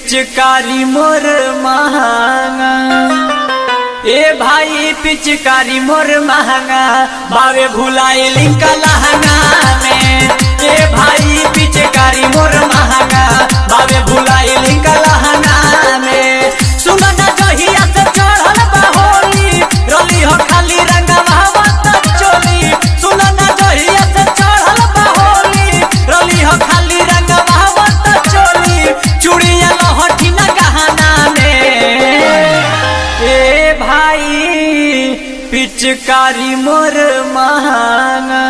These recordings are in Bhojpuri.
पिचकारी मोर महंगा, ए भाई पिचकारी मोर महंगा, बावे भुलाइली का लहंगा में। ए भाई पिचकारी मोर महंगा, बावे भुलाइली का लहंगा में। सुना ना जहिया से चढ़ल बा होली, रली हो खाली रंगवा मत चोली। सुना ना जहिया से चढ़ल बा होली, रली हो खाली रंगवा मत चोली। चूड़िया लहठी ना गहना में। ए भाई पिचकारी मोर महंगा,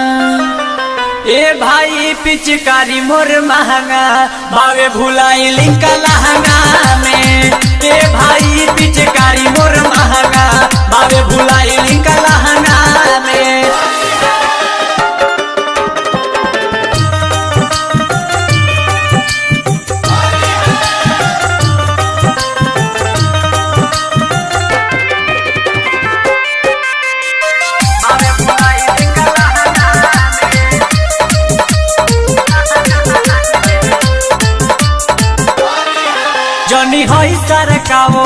ए भाई पिचकारी मोर महंगा, बावे भुलाइली का लहंगा में। ए भाई पिचकारी मोर महंगा, बावे भुलाइली का लहंगा में। जनी हई सरकावो,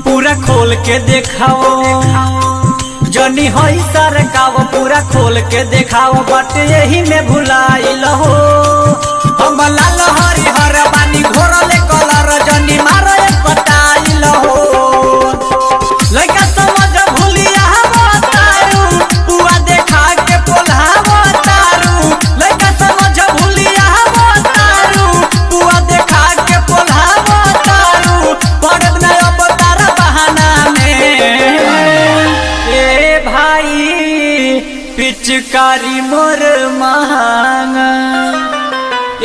पूरा खोल के देखाओ। जनी हई सरकावो, पूरा खोल के देखाओ। बट यही में भुलाइल हो, हम लाल हरिहर बानी घोरले कलर। जनी मारो बताइल हो, लइका समझ भूलिया बतारू। पुआ देखा के पोल्हावा तारू, लइका समझ भूलिया बतारू। पुआ देखा के पोल्हावा तारू, पड़ब ना अब तारा बहाना में। ए भाई पिचकारी मोर महंगा,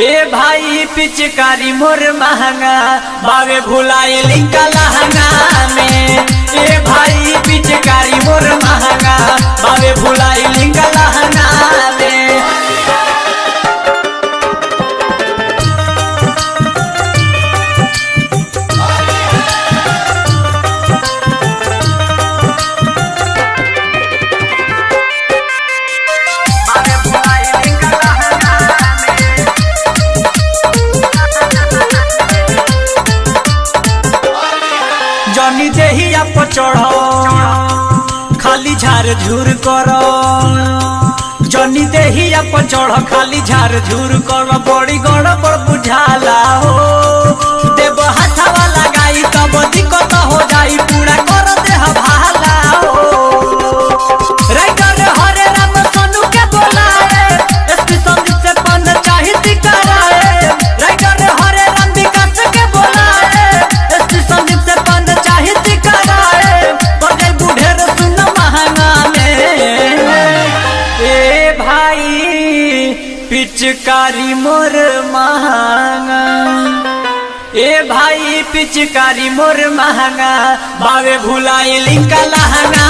ए भाई पिचकारी मोर महंगा, बावे भुलाइली का लहंगा में। ए भाई पिचकारी मोर महंगा, बावे भुलाइली का लहंगा में। जनी देहिया पर चढ़ो, खाली झार झूर करो। जनी देहिया पर चढ़ो, खाली झार झूर करो। बड़ी गड़बड़ बुझाला हो, देव हाथवा लगाई तब दिक्कत हो जाई। पूरा कर देह भाला हो, राइटर हरे राम सोनू के बोलाए। एसपी संदीप से पंचायती कराए। राइटर हरे राम विकास के बोलाए। एसपी संदीप से पंचायती कराए। बड़े बूढ़े सुन महंगा में। ए भाई पिचकारी मोर महंगा, ए भाई पिचकारी मोर महंगा, बावे भुलाइली का लहंगा